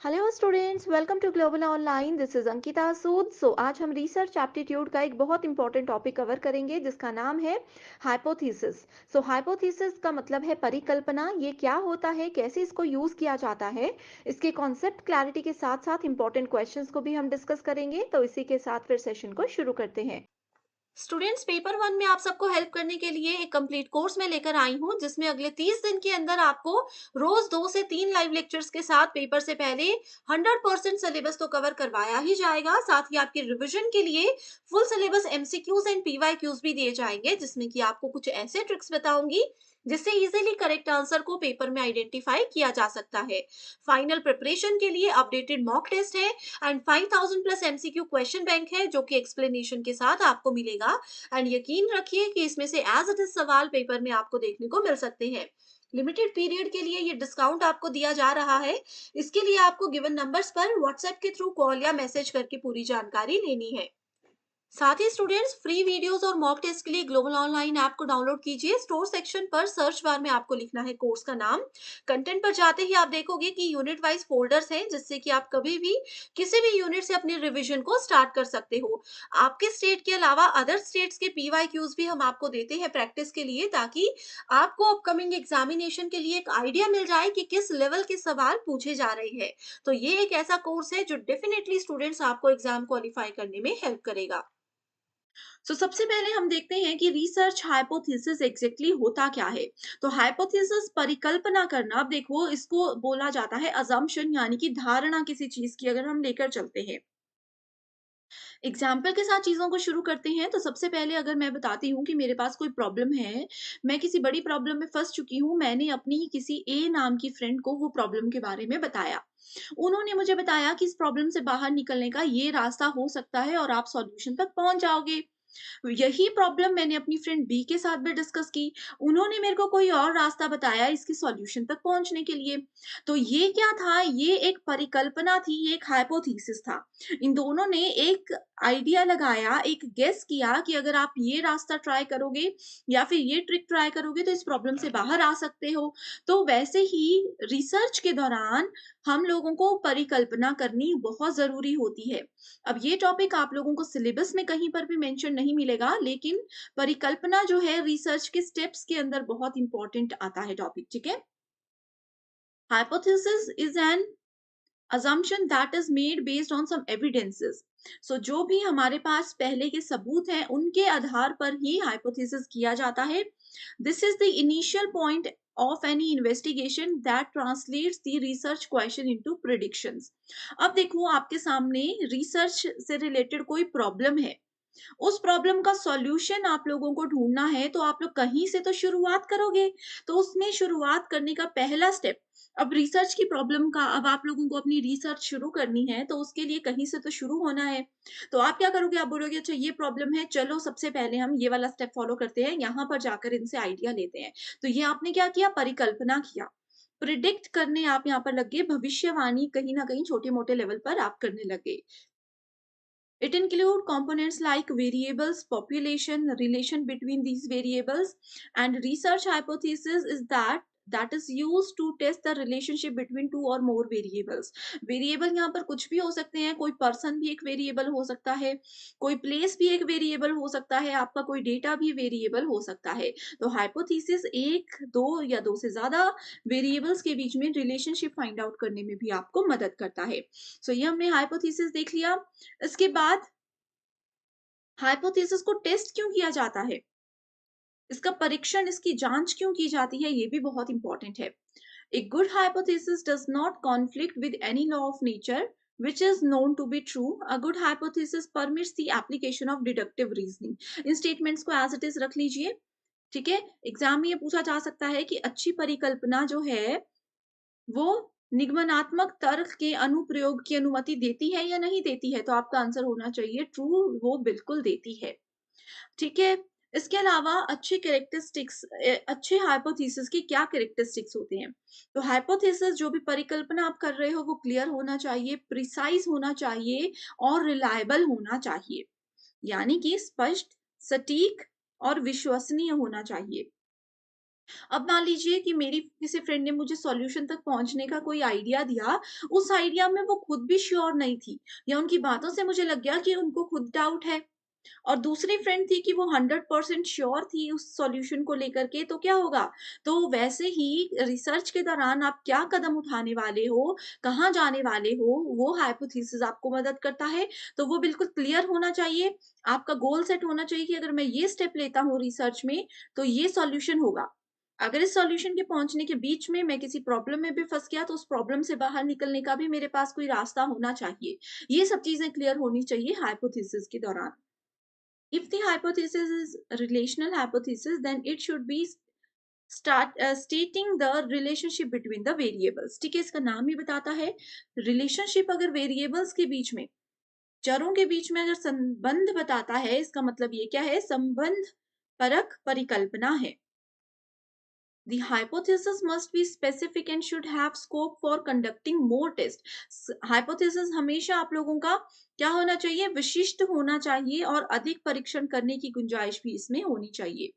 Hello students, welcome to global online. This is Ankita Sood. आज हम research aptitude का एक बहुत इंपॉर्टेंट टॉपिक कवर करेंगे जिसका नाम है हाइपोथेसिस। हाइपोथेसिस का मतलब है परिकल्पना। ये क्या होता है, कैसे इसको यूज किया जाता है, इसके कॉन्सेप्ट क्लैरिटी के साथ साथ इंपॉर्टेंट क्वेश्चंस को भी हम डिस्कस करेंगे। तो इसी के साथ फिर सेशन को शुरू करते हैं। स्टूडेंट्स, पेपर वन में आप सबको हेल्प करने के लिए एक कंप्लीट कोर्स में लेकर आई हूँ जिसमें अगले 30 दिन के अंदर आपको रोज 2 से 3 लाइव लेक्चर्स के साथ पेपर से पहले 100% सिलेबस तो कवर करवाया ही जाएगा। साथ ही आपके रिवीजन के लिए full syllabus MCQs and PYQs भी दिए जाएंगे जिसमें कि आपको कुछ ऐसे ट्रिक्स बताऊंगी जिससे इजीली करेक्ट आंसर को पेपर में आइडेंटिफाई किया जा सकता है। फाइनल प्रिपरेशन के लिए अपडेटेड मॉक टेस्ट है and 5000 plus MCQ question bank है जो कि एक्सप्लेनेशन के साथ आपको मिलेगा। एंड यकीन रखिए कि इसमें से एज इट इज सवाल पेपर में आपको देखने को मिल सकते हैं। लिमिटेड पीरियड के लिए ये डिस्काउंट आपको दिया जा रहा है। इसके लिए आपको गिवन नंबर्स पर व्हाट्सएप के थ्रू कॉल या मैसेज करके पूरी जानकारी लेनी है। साथ ही स्टूडेंट्स, फ्री वीडियोस और मॉक टेस्ट के लिए ग्लोबल ऑनलाइन ऐप को डाउनलोड कीजिए। स्टोर सेक्शन पर सर्च बार में आपको लिखना है कोर्स का नाम। कंटेंट पर जाते ही आप देखोगे कि यूनिट वाइज फोल्डर्स हैं जिससे कि आप कभी भी किसी भी यूनिट से अपनी रिवीजन को स्टार्ट कर सकते हो। आपके स्टेट के अलावा अदर स्टेट्स के पीवाईक्यूज भी हम आपको देते हैं प्रैक्टिस के लिए, ताकि आपको अपकमिंग एग्जामिनेशन के लिए एक आइडिया मिल जाए कि किस लेवल के सवाल पूछे जा रहे हैं। तो ये एक ऐसा कोर्स है जो डेफिनेटली स्टूडेंट्स आपको एग्जाम क्वालिफाई करने में हेल्प करेगा। सबसे पहले हम देखते हैं कि रिसर्च हाइपोथेसिस एग्जैक्टली होता क्या है। तो हाइपोथेसिस परिकल्पना करना। अब देखो, इसको बोला जाता है अजम्पशन, यानी कि धारणा किसी चीज की अगर हम लेकर चलते हैं। एग्जाम्पल के साथ चीज़ों को शुरू करते हैं। तो सबसे पहले अगर मैं बताती हूँ कि मेरे पास कोई प्रॉब्लम है, मैं किसी बड़ी प्रॉब्लम में फँस चुकी हूँ, मैंने अपनी ही किसी ए नाम की फ्रेंड को वो प्रॉब्लम के बारे में बताया। उन्होंने मुझे बताया कि इस प्रॉब्लम से बाहर निकलने का ये रास्ता हो सकता है और आप सॉल्यूशन तक पहुँच जाओगे। यही प्रॉब्लम मैंने अपनी फ्रेंड बी के साथ भी डिस्कस की। उन्होंने मेरे को कोई और रास्ता बताया इसके सॉल्यूशन तक पहुँचने के लिए। तो ये क्या था? ये एक परिकल्पना थी, ये एक हाइपोथेसिस था। इन दोनों ने एक आइडिया लगाया, एक गेस किया कि अगर आप ये रास्ता ट्राई करोगे या फिर ये ट्रिक ट्राई करोगे तो इस प्रॉब्लम से बाहर आ सकते हो। तो वैसे ही रिसर्च के दौरान हम लोगों को परिकल्पना करनी बहुत ज़रूरी होती है। अब ये टॉपिक आप लोगों को सिलेबस में कहीं पर भी मेंशन नहीं मिलेगा, लेकिन परिकल्पना जो है रिसर्च के स्टेप्स के अंदर बहुत इंपॉर्टेंट आता है टॉपिक, ठीक है? Hypothesis is an assumption that is made based on some evidences. जो भी हमारे पास पहले के सबूत हैं उनके आधार पर ही हाइपोथेसिस किया जाता है। This is the initial point of any investigation that translates the research question into predictions. अब देखो, आपके सामने रिसर्च से रिलेटेड कोई प्रॉब्लम है, उस प्रॉब्लम का सॉल्यूशन आप लोगों को ढूँढना है, तो आप लोग कहीं से तो शुरुआत करोगे। तो उसमें शुरुआत करने का पहला स्टेप, अब रिसर्च की प्रॉब्लम का, अब आप लोगों को अपनी रिसर्च शुरू करनी है, तो उसके लिए कहीं से तो शुरू होना है। तो आप क्या करोगे? आप बोलोगे अच्छा ये प्रॉब्लम है, चलो सबसे पहले हम ये वाला स्टेप फॉलो करते हैं, यहाँ पर जाकर इनसे आइडिया लेते हैं। तो ये आपने क्या किया? परिकल्पना किया। प्रिडिक्ट करने आप यहाँ पर लग गए, भविष्यवाणी कहीं न कहीं छोटे-मोटे लेवल पर आप करने लग गए। It include components like variables, population, relation between these variables, and research hypothesis is that is used to test the relationship between two or more variables. Variable यहाँ पर कुछ भी हो सकते हैं, कोई पर्सन भी एक वेरिएबल हो सकता है, कोई प्लेस भी एक वेरिएबल हो सकता है, आपका कोई डेटा भी वेरिएबल हो सकता है। तो हाइपोथेसिस एक, दो या दो से ज्यादा वेरिएबल्स के बीच में रिलेशनशिप फाइंड आउट करने में भी आपको मदद करता है। ये हमने हाइपोथेसिस देख लिया। इसके बाद हाइपोथेसिस को टेस्ट क्यों किया जाता है? इसका परीक्षण, इसकी जांच क्यों की जाती है? ये भी बहुत इंपॉर्टेंट है। A good hypothesis does not conflict with any law of nature which is known to be true. A good hypothesis permits the application of deductive reasoning. In statements को एज इट इज रख लीजिए, ठीक है? Exam में ये पूछा जा सकता है कि अच्छी परिकल्पना जो है वो निगमनात्मक तर्क के अनुप्रयोग की अनुमति देती है या नहीं देती है? तो आपका आंसर होना चाहिए ट्रू, वो बिल्कुल देती है। ठीक है? इसके अलावा अच्छे हाइपोथेसिस की क्या कैरेक्टरिस्टिक्स होते हैं? तो हाइपोथेसिस, जो भी परिकल्पना आप कर रहे हो, वो क्लियर होना चाहिए, प्रिसाइज़ होना चाहिए और रिलायबल होना चाहिए। यानी कि स्पष्ट, सटीक और विश्वसनीय होना चाहिए। अब मान लीजिए कि मेरी किसी फ्रेंड ने मुझे सॉल्यूशन तक पहुँचने का कोई आइडिया दिया, उस आइडिया में वो खुद भी श्योर नहीं थी या उनकी बातों से मुझे लग गया कि उनको खुद डाउट है। और दूसरी फ्रेंड थी कि वो 100% श्योर थी उस सॉल्यूशन को लेकर के, तो क्या होगा? तो वैसे ही रिसर्च के दौरान आप क्या कदम उठाने वाले हो, कहाँ जाने वाले हो, वो हाइपोथेसिस आपको मदद करता है। तो वो बिल्कुल क्लियर होना चाहिए, आपका गोल सेट होना चाहिए कि अगर मैं ये स्टेप लेता हूँ रिसर्च में, तो ये सॉल्यूशन होगा। अगर इस सॉल्यूशन के पहुँचने के बीच में मैं किसी प्रॉब्लम में भी फँस गया, तो उस प्रॉब्लम से बाहर निकलने का भी मेरे पास कोई रास्ता होना चाहिए। ये सब चीज़ें क्लियर होनी चाहिए हाइपोथेसिस के दौरान। If the hypothesis is a relational hypothesis, then it should be stating the relationship between the variables. ठीक है, इसका नाम ही बताता है रिलेशनशिप। अगर वेरिएबल्स के बीच में, चरों के बीच में अगर संबंध बताता है, इसका मतलब ये क्या है? संबंध परक परिकल्पना है। The hypothesis must be specific and should have scope for conducting more tests. Hypothesis हमेशा आप लोगों का क्या होना चाहिए? विशिष्ट होना चाहिए और अधिक परीक्षण करने की गुंजाइश भी इसमें होनी चाहिए।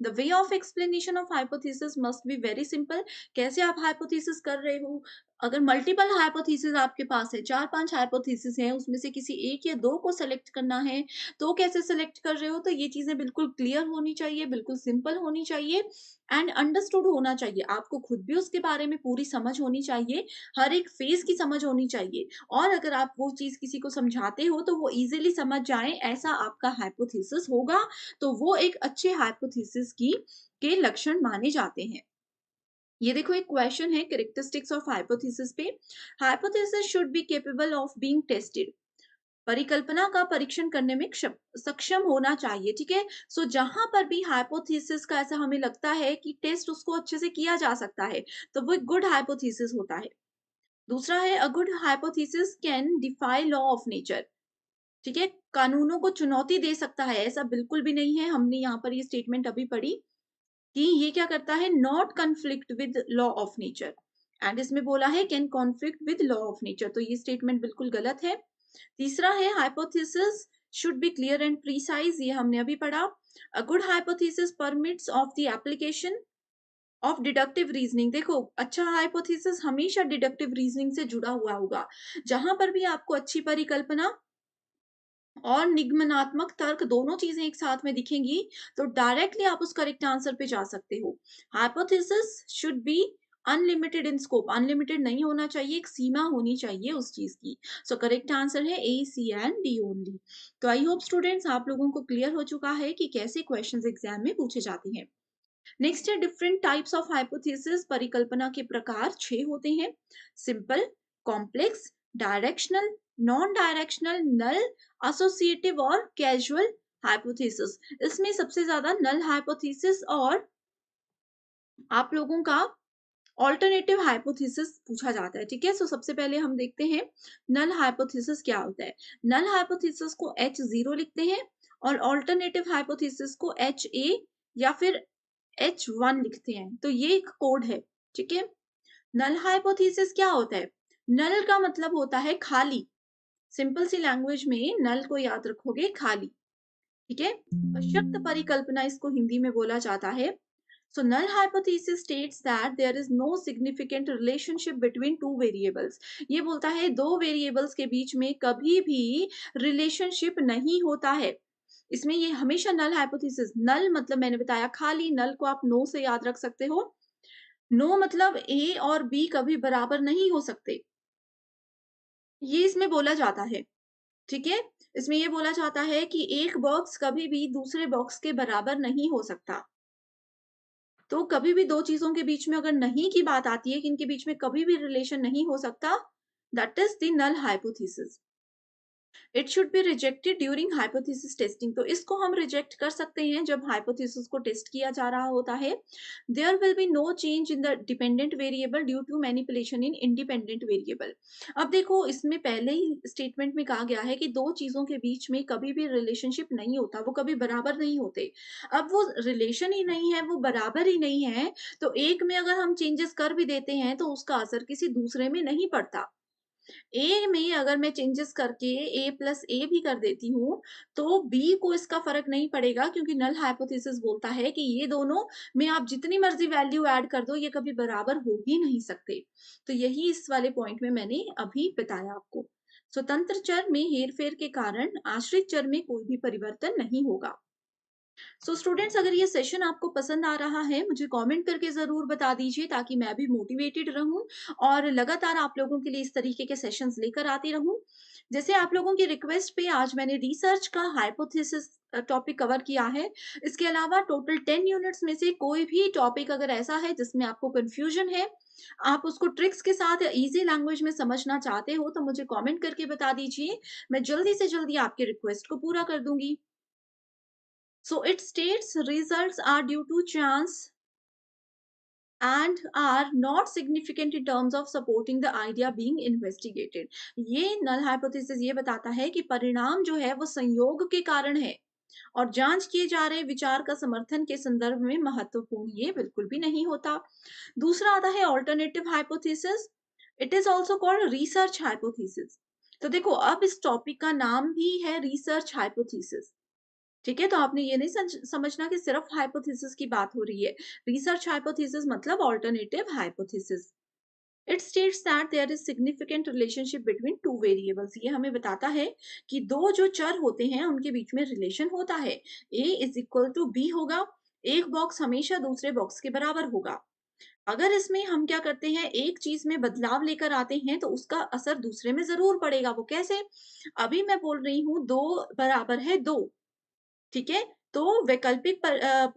The way of explanation of hypothesis must be very simple. कैसे आप hypothesis कर रहे हो? अगर मल्टीपल हाइपोथेसिस आपके पास है, 4-5 हाइपोथेसिस हैं, उसमें से किसी 1 या 2 को सेलेक्ट करना है, तो कैसे सेलेक्ट कर रहे हो? तो ये चीज़ें बिल्कुल क्लियर होनी चाहिए, बिल्कुल सिंपल होनी चाहिए एंड अंडरस्टूड होना चाहिए। आपको खुद भी उसके बारे में पूरी समझ होनी चाहिए, हर एक फेज़ की समझ होनी चाहिए और अगर आप वो चीज़ किसी को समझाते हो तो वो ईज़िली समझ जाएँ, ऐसा आपका हाइपोथेसिस होगा, तो वो एक अच्छे हाइपोथेसिस की के लक्षण माने जाते हैं। ये देखो एक क्वेश्चन है कैरेक्टरिस्टिक्स ऑफ हाइपोथेसिस पे। Hypothesis should be capable of being tested. परिकल्पना का परीक्षण करने में सक्षम होना चाहिए, ठीक है? सो जहां पर भी हाइपोथेसिस का ऐसा हमें लगता है कि टेस्ट उसको अच्छे से किया जा सकता है, तो वो एक गुड हाइपोथेसिस होता है। दूसरा है a good hypothesis can defy law of nature. ठीक है, कानूनों को चुनौती दे सकता है, ऐसा बिल्कुल भी नहीं है। हमने यहाँ पर ये स्टेटमेंट अभी पढ़ी कि ये क्या करता है? Not conflict with law of nature and इसमें बोला है can conflict with law of nature, तो ये स्टेटमेंट बिल्कुल गलत है। तीसरा है hypothesis should be clear and precise, ये हमने अभी पढ़ा। अ good hypothesis permits of the application of deductive reasoning. देखो, अच्छा हाइपोथेसिस हमेशा डिडक्टिव रीजनिंग से जुड़ा हुआ होगा। जहां पर भी आपको अच्छी परिकल्पना और निगमनात्मक तर्क दोनों चीजें एक साथ में दिखेंगी, तो डायरेक्टली आप उस करेक्ट आंसर पे जा सकते हो। Hypothesis should be unlimited in scope. Unlimited नहीं होना चाहिए, एक सीमा होनी चाहिए उस चीज की। सो करेक्ट आंसर है ए, सी एंड डी ओनली। तो आई होप स्टूडेंट्स आप लोगों को क्लियर हो चुका है कि कैसे क्वेश्चंस एग्जाम में पूछे जाते हैं। नेक्स्ट है डिफरेंट टाइप्स ऑफ हाइपोथेसिस। परिकल्पना के प्रकार 6 होते हैं। Simple, complex, directional, non directional, null, associative और कैजुअल हाइपोथेसिस। इसमें सबसे ज्यादा नल हाइपोथेसिस और आप लोगों का ऑल्टरनेटिव हाइपोथेसिस पूछा जाता है, ठीक है? सो सबसे पहले हम देखते हैं नल हाइपोथेसिस क्या होता है। नल हाइपोथेसिस को H0 लिखते हैं और ऑल्टरनेटिव हाइपोथेसिस को HA या फिर H1 लिखते हैं। तो ये एक कोड है, ठीक है? नल हाइपोथेसिस क्या होता है? नल का मतलब होता है खाली। सिंपल सी लैंग्वेज में नल को याद रखोगे, खाली, ठीक है? अशक्त परिकल्पना इसको हिंदी में बोला जाता है। So null hypothesis states that there is no significant relationship between two variables. ये बोलता है दो वेरिएबल्स के बीच में कभी भी रिलेशनशिप नहीं होता है। इसमें ये हमेशा नल हाइपोथेसिस, नल मतलब मैंने बताया खाली, नल को आप नो से याद रख सकते हो। नो मतलब ए और बी कभी बराबर नहीं हो सकते, ये इसमें बोला जाता है, ठीक है? इसमें ये बोला जाता है कि एक बॉक्स कभी भी दूसरे बॉक्स के बराबर नहीं हो सकता। तो कभी भी 2 चीज़ों के बीच में अगर नहीं की बात आती है कि इनके बीच में कभी भी रिलेशन नहीं हो सकता, that is the null hypothesis. It should be rejected during hypothesis testing. तो इसको हम रिजेक्ट कर सकते हैं जब हाइपोथेसिस को टेस्ट किया जा रहा होता है। There will be no change in the dependent variable due to manipulation in independent variable. अब देखो, इसमें पहले ही स्टेटमेंट में कहा गया है कि 2 चीज़ों के बीच में कभी भी रिलेशनशिप नहीं होता, वो कभी बराबर नहीं होते। अब वो रिलेशन ही नहीं है, वो बराबर ही नहीं है, तो एक में अगर हम चेंजेस कर भी देते हैं तो उसका असर किसी दूसरे में नहीं पड़ता। ए में अगर मैं चेंजेस करके ए प्लस ए भी कर देती हूँ, तो बी को इसका फ़र्क नहीं पड़ेगा क्योंकि नल हाइपोथेसिस बोलता है कि ये दोनों में आप जितनी मर्ज़ी वैल्यू ऐड कर दो, ये कभी बराबर हो ही नहीं सकते। तो यही इस वाले पॉइंट में मैंने अभी बताया आपको। स्वतंत्र चर में हेर-फेर के कारण आश्रित चर में कोई भी परिवर्तन नहीं होगा। सो स्टूडेंट्स, अगर ये सेशन आपको पसंद आ रहा है, मुझे कमेंट करके ज़रूर बता दीजिए ताकि मैं भी मोटिवेटेड रहूँ और लगातार आप लोगों के लिए इस तरीके के सेशंस लेकर आती रहूँ। जैसे आप लोगों की रिक्वेस्ट पे आज मैंने रिसर्च का हाइपोथेसिस टॉपिक कवर किया है। इसके अलावा टोटल 10 यूनिट्स में से कोई भी टॉपिक अगर ऐसा है जिसमें आपको कन्फ्यूजन है, आप उसको ट्रिक्स के साथ या ईज़ी लैंग्वेज में समझना चाहते हो, तो मुझे कमेंट करके बता दीजिए। मैं जल्दी से जल्दी आपकी रिक्वेस्ट को पूरा कर दूँगी। So it states results are due to chance and are not significant in terms of supporting the idea being investigated. ये null hypothesis ये बताता है कि परिणाम जो है वो संयोग के कारण है और जांच किए जा रहे विचार का समर्थन के संदर्भ में महत्वपूर्ण ये बिल्कुल भी नहीं होता। दूसरा आता है alternative hypothesis. It is also called research hypothesis. तो देखो, अब इस टॉपिक का नाम भी है रिसर्च हाइपोथेसिस। ठीक है? तो आपने ये नहीं समझना कि सिर्फ हाइपोथेसिस की बात हो रही है। रिसर्च हाइपोथेसिस मतलब alternative hypothesis. It states that there is significant relationship between two variables. ये हमें बताता है कि दो जो चर होते हैं उनके बीच में रिलेशन होता है। ए इज इक्वल टू बी होगा। एक बॉक्स हमेशा दूसरे बॉक्स के बराबर होगा। अगर इसमें हम क्या करते हैं, एक चीज में बदलाव लेकर आते हैं तो उसका असर दूसरे में जरूर पड़ेगा। वो कैसे? अभी मैं बोल रही हूँ दो बराबर है दो। ठीक है? तो वैकल्पिक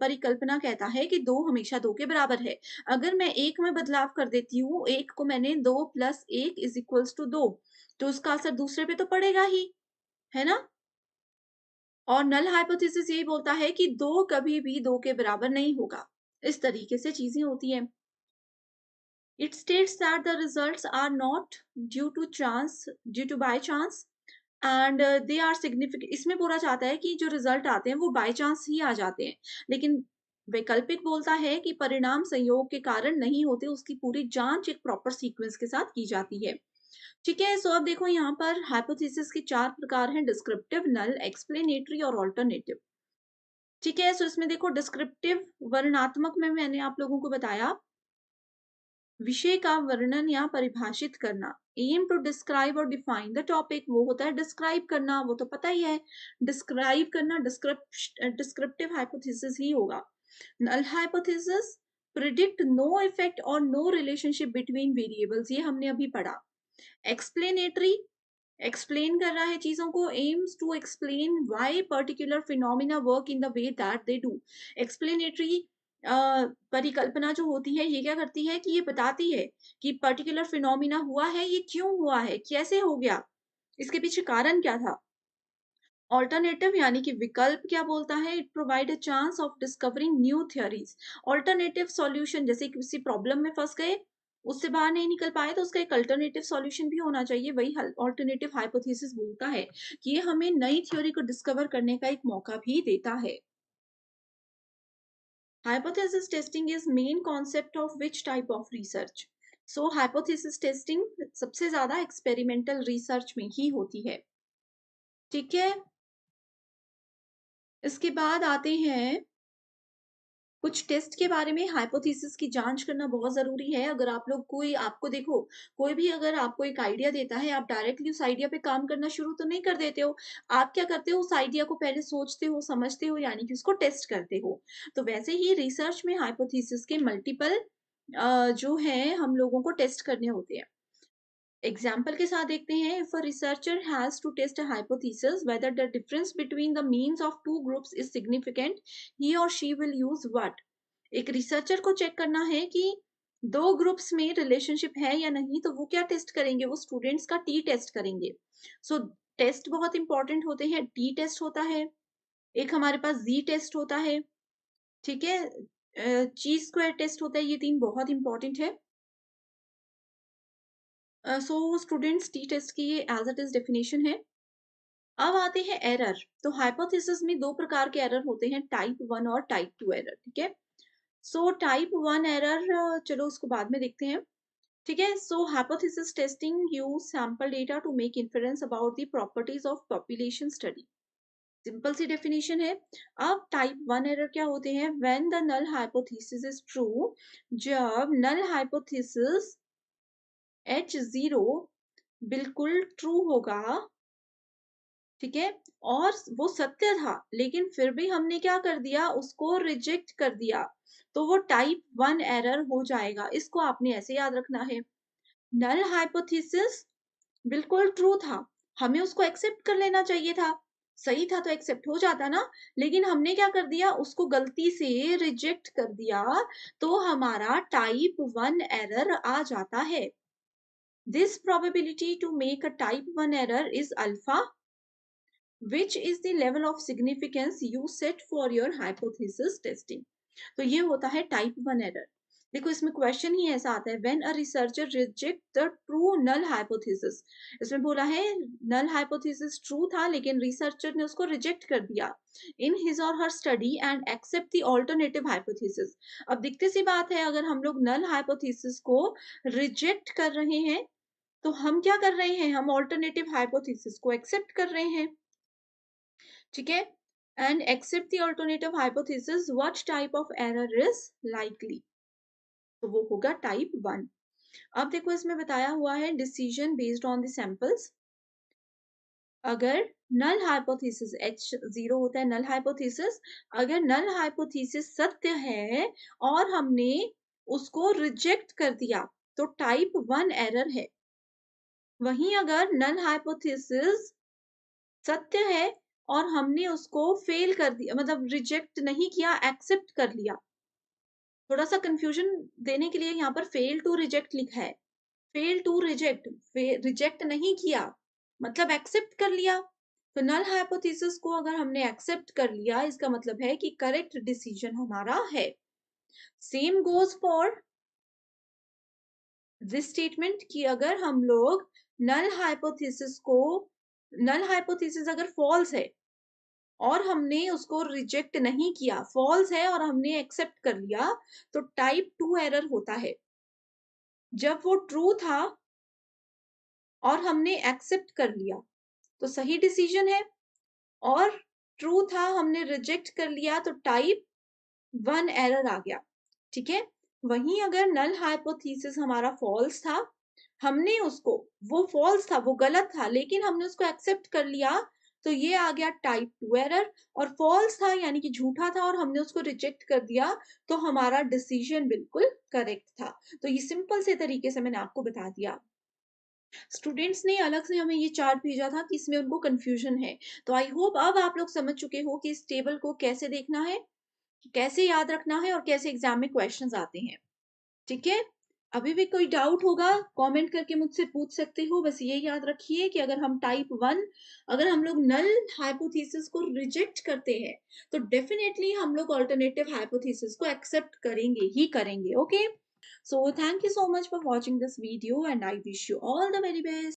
परिकल्पना कहता है कि 2 हमेशा 2 के बराबर है। अगर मैं 1 में बदलाव कर देती हूँ, 1 को मैंने 2 प्लस 1 इज़ इक्वल्स टू 2, तो उसका असर दूसरे पे तो पड़ेगा ही, है ना? और नल हाइपोथेसिस यही बोलता है कि 2 कभी भी 2 के बराबर नहीं होगा। इस तरीके से चीज़ें होती हैं। It states that the results are not due to chance, due to by chance and they are significant. इसमें बोला चाहता है कि जो रिजल्ट आते हैं वो बाय चांस ही आ जाते हैं, लेकिन वैकल्पिक बोलता है कि परिणाम संयोग के कारण नहीं होते, उसकी पूरी जांच एक प्रॉपर सीक्वेंस के साथ की जाती है। ठीक है? सो अब देखो, यहाँ पर हाइपोथेसिस के 4 प्रकार हैं: डिस्क्रिप्टिव, नल, एक्सप्लेनेटरी और ऑल्टरनेटिव। ठीक है? सो इसमें देखो, डिस्क्रिप्टिव वर्णनात्मक में मैंने आप लोगों को बताया विषय का वर्णन या परिभाषित करना। एम टू डिस्क्राइब और डिफाइन द टॉपिक, वो होता है डिस्क्राइब करना, वो तो पता ही है। डिस्क्राइब करना डिस्क्रिप्टिव हाइपोथेसिस ही होगा। Null hypothesis predict no effect और नो रिलेशनशिप बिटवीन वेरिएबल्स, ये हमने अभी पढ़ा। एक्सप्लेनेटरी एक्सप्लेन कर रहा है चीजों को, aims to explain why particular phenomena work in the way that they do. Explanatory परिकल्पना जो होती है, ये क्या करती है कि ये बताती है कि पर्टिकुलर फिनोमिना हुआ है, ये क्यों हुआ है, कैसे हो गया, इसके पीछे कारण क्या था। ऑल्टरनेटिव यानी कि विकल्प क्या बोलता है, it provide a chance of discovering new theories. Alternative solution, जैसे किसी प्रॉब्लम में फंस गए, उससे बाहर नहीं निकल पाए, तो उसका एक अल्टरनेटिव सॉल्यूशन भी होना चाहिए। वही ऑल्टरनेटिव हाइपोथेसिस बोलता है कि ये हमें नई थ्योरी को डिस्कवर करने का एक मौका भी देता है। Hypothesis testing is main concept of which type of research? So hypothesis testing सबसे ज्यादा एक्सपेरिमेंटल रिसर्च में ही होती है। ठीक है? इसके बाद आते हैं कुछ टेस्ट के बारे में। हाइपोथेसिस की जांच करना बहुत जरूरी है। अगर आप लोग कोई आपको देखो, कोई भी अगर आपको एक आइडिया देता है, आप डायरेक्टली उस आइडिया पे काम करना शुरू तो नहीं कर देते हो। आप क्या करते हो, उस आइडिया को पहले सोचते हो, समझते हो, यानी कि उसको टेस्ट करते हो। तो वैसे ही रिसर्च में हाइपोथेसिस के मल्टीपल जो है हम लोगों को टेस्ट करने होते हैं। एग्जाम्पल के साथ देखते हैं। If a researcher has to test a hypothesis whether the difference between the means of two groups is significant, he और शी विल यूज व्हाट। एक रिसर्चर को चेक करना है कि दो ग्रुप्स में रिलेशनशिप है या नहीं, तो वो क्या टेस्ट करेंगे, वो स्टूडेंट्स का टी टेस्ट करेंगे। सो टेस्ट बहुत इंपॉर्टेंट होते हैं। टी टेस्ट होता है, एक हमारे पास जी टेस्ट होता है, ठीक है, ची स्क्वायर टेस्ट होता है। ये तीन बहुत इंपॉर्टेंट है। सो स्टूडेंट्स, टी टेस्ट की ये एज इट इज डेफिनेशन है। अब आते हैं एरर। तो हाइपोथेसिस में दो प्रकार के एरर होते हैं, टाइप 1 और टाइप 2 एरर। ठीक है? सो टाइप 1 एरर, चलो उसको बाद में देखते हैं। ठीक है। So hypothesis testing use sample data to make inference about the properties of population study. Simple सी डेफिनेशन है। अब टाइप वन एरर क्या होते हैं? When the null hypothesis is true, जब नल हाइपोथेसिस H0 बिल्कुल ट्रू होगा, ठीक है, और वो सत्य था, लेकिन फिर भी हमने क्या कर दिया, उसको रिजेक्ट कर दिया, तो वो टाइप वन एरर हो जाएगा। इसको आपने ऐसे याद रखना है। नल हाइपोथेसिस बिल्कुल ट्रू था, हमें उसको एक्सेप्ट कर लेना चाहिए था, सही था तो एक्सेप्ट हो जाता ना, लेकिन हमने क्या कर दिया, उसको गलती से रिजेक्ट कर दिया, तो हमारा टाइप वन एरर आ जाता है। This probability to make a type 1 error is alpha, which is the level of significance you set for your hypothesis testing। तो ये होता है टाइप वन एरर। देखो इसमें क्वेश्चन ही ऐसा आता है, when a researcher reject the true null hypothesis. इसमें बोला है नल हाइपोथेसिस ट्रू था, लेकिन रिसर्चर ने उसको रिजेक्ट कर दिया इन हिज और her study and accept the alternative hypothesis. अब दिखती सी बात है, अगर हम लोग नल हाइपोथेसिस को रिजेक्ट कर रहे हैं, तो हम क्या कर रहे हैं, हम ऑल्टरनेटिव हाइपोथेसिस को एक्सेप्ट कर रहे हैं, ठीक है। And accept the alternative hypothesis, what type of error is likely, तो वो होगा टाइप वन। अब देखो इसमें बताया हुआ है decision based on the samples. अगर नल हाइपोथेसिस H0 होता है नल हाइपोथेसिस, अगर नल हाइपोथेसिस सत्य है और हमने उसको रिजेक्ट कर दिया, तो टाइप वन एरर है। वहीं अगर नल हाइपोथेसिस सत्य है और हमने उसको फेल कर दिया, मतलब रिजेक्ट नहीं किया, एक्सेप्ट कर लिया। थोड़ा सा कंफ्यूजन देने के लिए यहाँ पर फेल टू रिजेक्ट लिखा है। फेल टू रिजेक्ट, रिजेक्ट नहीं किया मतलब एक्सेप्ट कर लिया। तो नल हाइपोथेसिस को अगर हमने एक्सेप्ट कर लिया, इसका मतलब है कि करेक्ट डिसीजन हमारा है। Same goes for this statement कि अगर हम लोग नल हाइपोथेसिस को, नल हाइपोथेसिस अगर फॉल्स है और हमने उसको रिजेक्ट नहीं किया, फॉल्स है और हमने एक्सेप्ट कर लिया, तो टाइप टू एरर होता है। जब वो ट्रू था और हमने एक्सेप्ट कर लिया, तो सही डिसीजन है, और ट्रू था हमने रिजेक्ट कर लिया, तो टाइप वन एरर आ गया, ठीक है। वहीं अगर नल हाइपोथेसिस हमारा फॉल्स था, हमने उसको, वो फॉल्स था, वो गलत था, लेकिन हमने उसको एक्सेप्ट कर लिया, तो ये आ गया टाइप टू एरर। और फॉल्स था यानी कि झूठा था और हमने उसको रिजेक्ट कर दिया, तो हमारा डिसीजन बिल्कुल करेक्ट था। तो ये सिंपल से तरीके से मैंने आपको बता दिया। स्टूडेंट्स ने अलग से हमें ये चार्ट भेजा था कि इसमें उनको कंफ्यूजन है, तो आई होप अब आप लोग समझ चुके हो कि इस टेबल को कैसे देखना है, कैसे याद रखना है और कैसे एग्जाम में क्वेश्चंस आते हैं, ठीक है। अभी भी कोई डाउट होगा कमेंट करके मुझसे पूछ सकते हो। बस ये याद रखिए कि अगर हम टाइप वन, अगर हम लोग नल हाइपोथेसिस को रिजेक्ट करते हैं, तो डेफिनेटली हम लोग अल्टरनेटिव हाइपोथेसिस को एक्सेप्ट करेंगे ही करेंगे। Okay, so thank you so much for watching this video and I wish you all the very best.